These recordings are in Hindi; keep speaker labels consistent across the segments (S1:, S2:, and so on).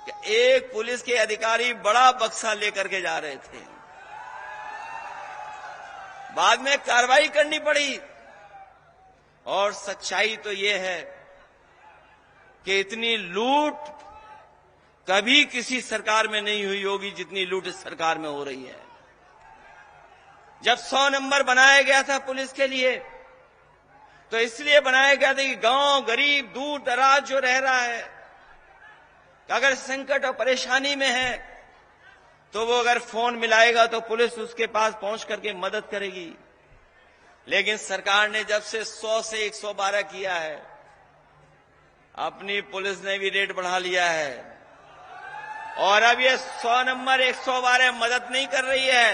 S1: कि एक पुलिस के अधिकारी बड़ा बक्सा लेकर के जा रहे थे, बाद में कार्रवाई करनी पड़ी। और सच्चाई तो ये है कि इतनी लूट कभी किसी सरकार में नहीं हुई होगी जितनी लूट इस सरकार में हो रही है। जब 100 नंबर बनाया गया था पुलिस के लिए, तो इसलिए बनाया गया था कि गांव गरीब दूर दराज जो रह रहा है, अगर संकट और परेशानी में है तो वो अगर फोन मिलाएगा तो पुलिस उसके पास पहुंच करके मदद करेगी। लेकिन सरकार ने जब से 100 से 112 किया है, अपनी पुलिस ने भी रेट बढ़ा लिया है। और अब ये 100 नंबर 112 मदद नहीं कर रही है,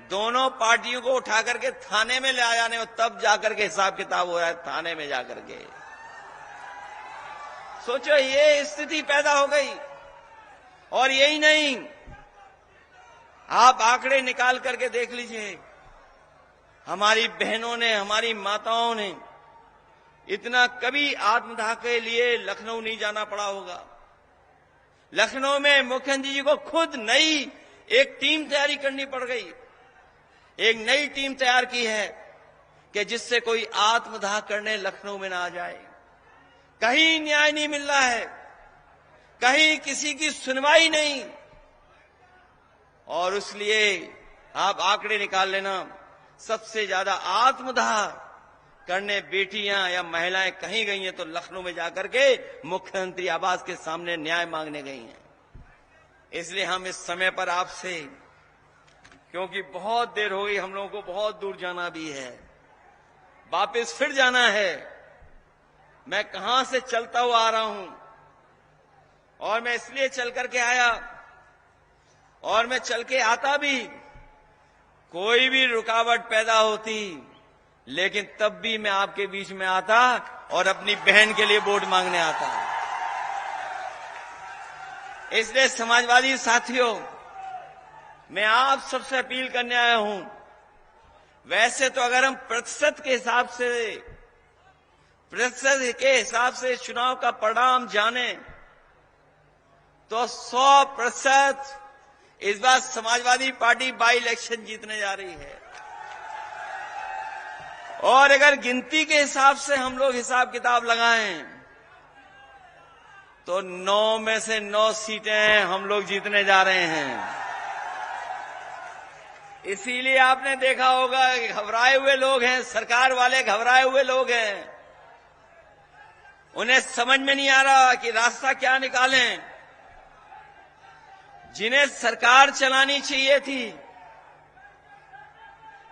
S1: दोनों पार्टियों को उठा करके थाने में ले जाने और तब जाकर के हिसाब किताब हो रहा है थाने में जाकर के। सोचो ये स्थिति पैदा हो गई। और यही नहीं, आप आंकड़े निकाल करके देख लीजिए, हमारी बहनों ने, हमारी माताओं ने इतना कभी आत्मदाह के लिए लखनऊ नहीं जाना पड़ा होगा। लखनऊ में मुख्यमंत्री जी को खुद नई एक टीम तैयारी करनी पड़ गई। एक नई टीम तैयार की है कि जिससे कोई आत्मदाह करने लखनऊ में ना आ जाए। कहीं न्याय नहीं मिल रहा है, कहीं किसी की सुनवाई नहीं। और इसलिए आप आंकड़े निकाल लेना, सबसे ज्यादा आत्मदाह करने बेटियां या महिलाएं कहीं गई हैं तो लखनऊ में जाकर के मुख्यमंत्री आवास के सामने न्याय मांगने गई हैं। इसलिए हम इस समय पर आपसे, क्योंकि बहुत देर हो गई, हम लोगों को बहुत दूर जाना भी है, वापस फिर जाना है। मैं कहां से चलता हुआ आ रहा हूं और मैं इसलिए चल करके आया, और मैं चल के आता भी, कोई भी रुकावट पैदा होती लेकिन तब भी मैं आपके बीच में आता और अपनी बहन के लिए वोट मांगने आता। इसलिए समाजवादी साथियों, मैं आप सबसे अपील करने आया हूं। वैसे तो अगर हम प्रतिशत के हिसाब से चुनाव का परिणाम जाने तो 100% इस बार समाजवादी पार्टी बाई इलेक्शन जीतने जा रही है। और अगर गिनती के हिसाब से हम लोग हिसाब किताब लगाएं तो 9 में से 9 सीटें हम लोग जीतने जा रहे हैं। इसीलिए आपने देखा होगा कि घबराए हुए लोग हैं, सरकार वाले घबराए हुए लोग हैं। उन्हें समझ में नहीं आ रहा कि रास्ता क्या निकालें। जिन्हें सरकार चलानी चाहिए थी,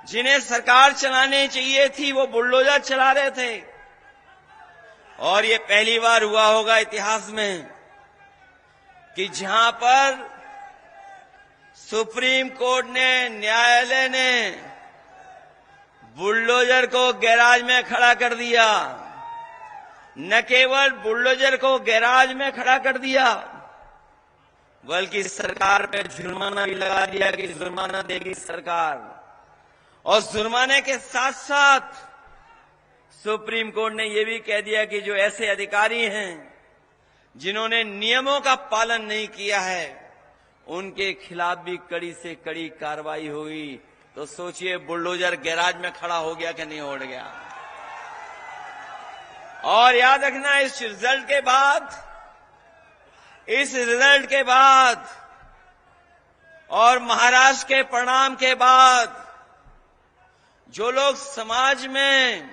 S1: जिन्हें सरकार चलानी चाहिए थी, वो बुलडोजर चला रहे थे। और ये पहली बार हुआ होगा इतिहास में कि जहां पर सुप्रीम कोर्ट ने, न्यायालय ने बुलडोजर को गैराज में खड़ा कर दिया। न केवल बुलडोजर को गैराज में खड़ा कर दिया, बल्कि सरकार पे जुर्माना भी लगा दिया कि जुर्माना देगी सरकार। और जुर्माने के साथ साथ सुप्रीम कोर्ट ने यह भी कह दिया कि जो ऐसे अधिकारी हैं जिन्होंने नियमों का पालन नहीं किया है, उनके खिलाफ भी कड़ी से कड़ी कार्रवाई होगी। तो सोचिए, बुलडोजर गैराज में खड़ा हो गया कि नहीं हो गया। और याद रखना, इस रिजल्ट के बाद और महाराष्ट्र के परिणाम के बाद जो लोग समाज में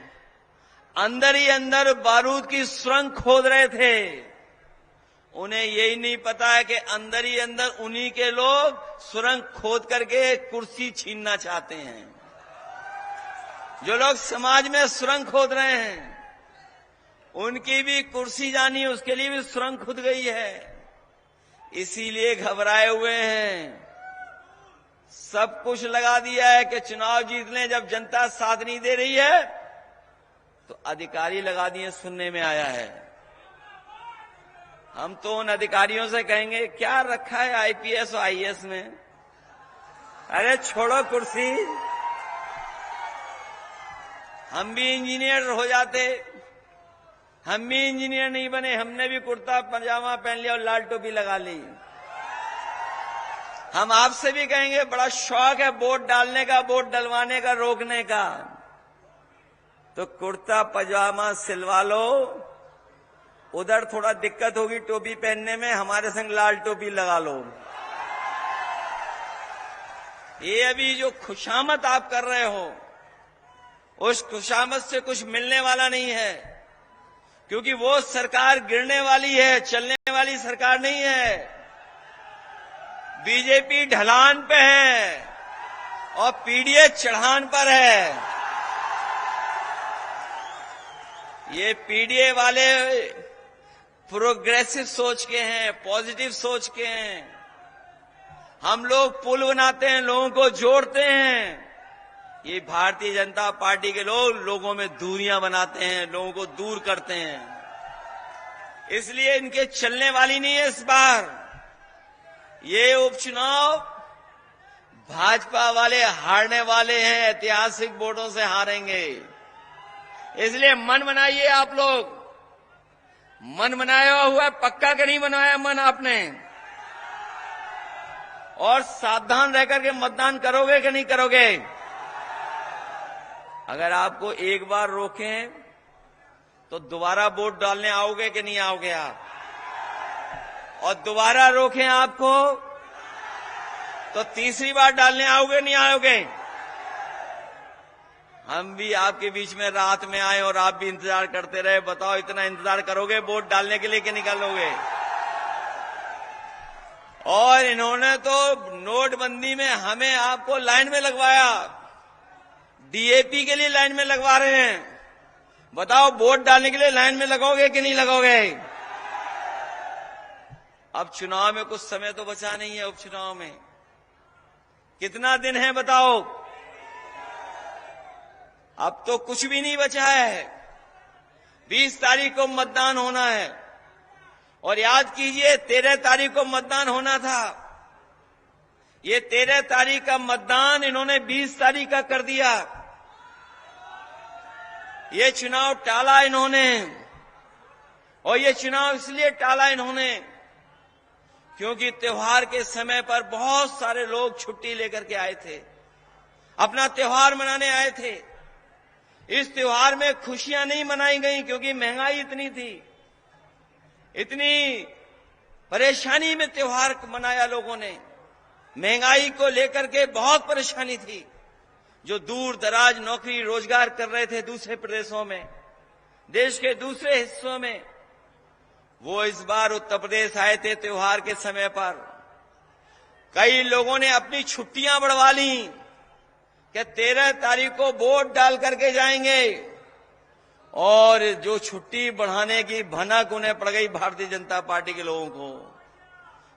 S1: अंदर ही अंदर बारूद की सुरंग खोद रहे थे, उन्हें यही नहीं पता है कि अंदर ही अंदर उन्हीं के लोग सुरंग खोद करके कुर्सी छीनना चाहते हैं। जो लोग समाज में सुरंग खोद रहे हैं, उनकी भी कुर्सी जानी, उसके लिए भी सुरंग खुद गई है। इसीलिए घबराए हुए हैं। सब कुछ लगा दिया है कि चुनाव जीत लें। जब जनता साथ नहीं दे रही है तो अधिकारी लगा दिए, सुनने में आया है। हम तो उन अधिकारियों से कहेंगे, क्या रखा है आईपीएस और आईएएस में? अरे छोड़ो कुर्सी, हम भी इंजीनियर हो जाते, हम भी इंजीनियर नहीं बने, हमने भी कुर्ता पजामा पहन लिया और लाल टोपी लगा ली। हम आपसे भी कहेंगे, बड़ा शौक है वोट डालने का, वोट डलवाने का, रोकने का, तो कुर्ता पजामा सिलवा लो। उधर थोड़ा दिक्कत होगी टोपी पहनने में, हमारे संग लाल टोपी लगा लो। ये अभी जो खुशामद आप कर रहे हो, उस खुशामद से कुछ मिलने वाला नहीं है, क्योंकि वो सरकार गिरने वाली है, चलने वाली सरकार नहीं है। बीजेपी ढलान पे है और पीडीए चढ़ान पर है। ये पीडीए वाले प्रोग्रेसिव सोच के हैं, पॉजिटिव सोच के हैं। हम लोग पुल बनाते हैं, लोगों को जोड़ते हैं। ये भारतीय जनता पार्टी के लोग लोगों में दूरियां बनाते हैं, लोगों को दूर करते हैं। इसलिए इनके चलने वाली नहीं है इस बार। ये उपचुनाव भाजपा वाले हारने वाले हैं, ऐतिहासिक वोटों से हारेंगे। इसलिए मन बनाइए आप लोग। मन बनाया हुआ है, पक्का कि नहीं बनाया मन आपने? और सावधान रहकर के मतदान करोगे कि नहीं करोगे? अगर आपको एक बार रोकें तो दोबारा वोट डालने आओगे कि नहीं आओगे आप? और दोबारा रोकें आपको तो तीसरी बार डालने आओगे नहीं आओगे? हम भी आपके बीच में रात में आए और आप भी इंतजार करते रहे। बताओ, इतना इंतजार करोगे वोट डालने के लिए कि निकलोगे? और इन्होंने तो नोटबंदी में हमें आपको लाइन में लगवाया, डीएपी के लिए लाइन में लगवा रहे हैं। बताओ, वोट डालने के लिए लाइन में लगोगे कि नहीं लगोगे? अब चुनाव में कुछ समय तो बचा नहीं है। उपचुनाव में कितना दिन है बताओ? अब तो कुछ भी नहीं बचा है। 20 तारीख को मतदान होना है और याद कीजिए 13 तारीख को मतदान होना था। ये 13 तारीख का मतदान इन्होंने 20 तारीख का कर दिया। ये चुनाव टाला इन्होंने, और ये चुनाव इसलिए टाला इन्होंने क्योंकि त्योहार के समय पर बहुत सारे लोग छुट्टी लेकर के आए थे, अपना त्योहार मनाने आए थे। इस त्योहार में खुशियां नहीं मनाई गई क्योंकि महंगाई इतनी थी, इतनी परेशानी में त्योहार मनाया लोगों ने। महंगाई को लेकर के बहुत परेशानी थी। जो दूर दराज नौकरी रोजगार कर रहे थे दूसरे प्रदेशों में, देश के दूसरे हिस्सों में, वो इस बार उत्तर प्रदेश आए थे त्योहार के समय पर। कई लोगों ने अपनी छुट्टियां बढ़वा ली कि 13 तारीख को वोट डाल करके जाएंगे, और जो छुट्टी बढ़ाने की भनक उन्हें पड़ गई भारतीय जनता पार्टी के लोगों को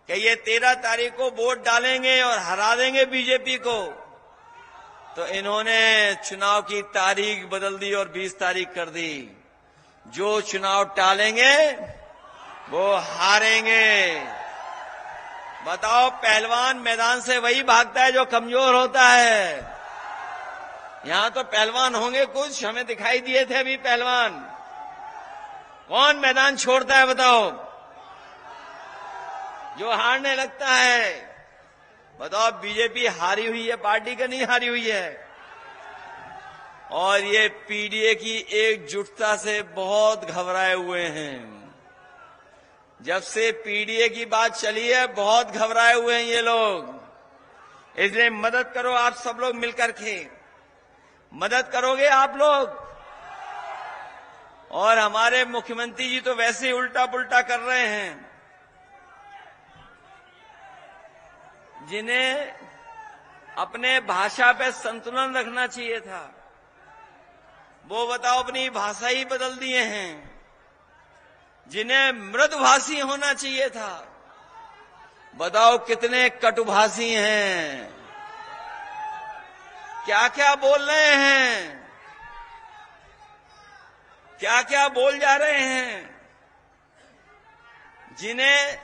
S1: कि ये 13 तारीख को वोट डालेंगे और हरा देंगे बीजेपी को। तो इन्होंने चुनाव की तारीख बदल दी और 20 तारीख कर दी। जो चुनाव टालेंगे वो हारेंगे। बताओ, पहलवान मैदान से वही भागता है जो कमजोर होता है। यहां तो पहलवान होंगे कुछ, हमें दिखाई दिए थे अभी पहलवान। कौन मैदान छोड़ता है बताओ? जो हारने लगता है। बताओ, बीजेपी हारी हुई है पार्टी का, नहीं हारी हुई है? और ये पीडीए की एकजुटता से बहुत घबराए हुए हैं। जब से पीडीए की बात चली है बहुत घबराए हुए हैं ये लोग। इसलिए मदद करो आप सब लोग मिलकर के। मदद करोगे आप लोग? और हमारे मुख्यमंत्री जी तो वैसे ही उल्टा पुल्टा कर रहे हैं। जिन्हें अपने भाषा पे संतुलन रखना चाहिए था, वो बताओ अपनी भाषा ही बदल दिए हैं। जिन्हें मृदुभाषी होना चाहिए था, बताओ कितने कटुभाषी हैं। क्या क्या बोल रहे हैं, क्या क्या बोल जा रहे हैं। जिन्हें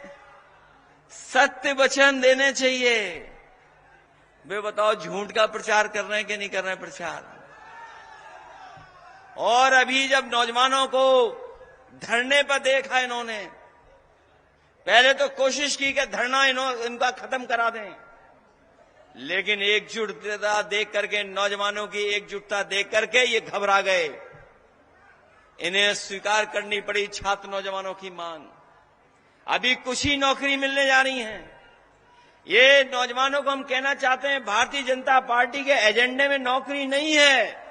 S1: सत्य वचन देने चाहिए, वे बताओ झूठ का प्रचार कर रहे हैं कि नहीं कर रहे हैं प्रचार। और अभी जब नौजवानों को धरने पर देखा इन्होंने। पहले तो कोशिश की कि धरना इनका खत्म करा दें, लेकिन एकजुटता देख करके, नौजवानों की एकजुटता देख करके ये घबरा गए। इन्हें स्वीकार करनी पड़ी छात्र नौजवानों की मांग। अभी कुछ ही नौकरी मिलने जा रही है। ये नौजवानों को हम कहना चाहते हैं, भारतीय जनता पार्टी के एजेंडे में नौकरी नहीं है।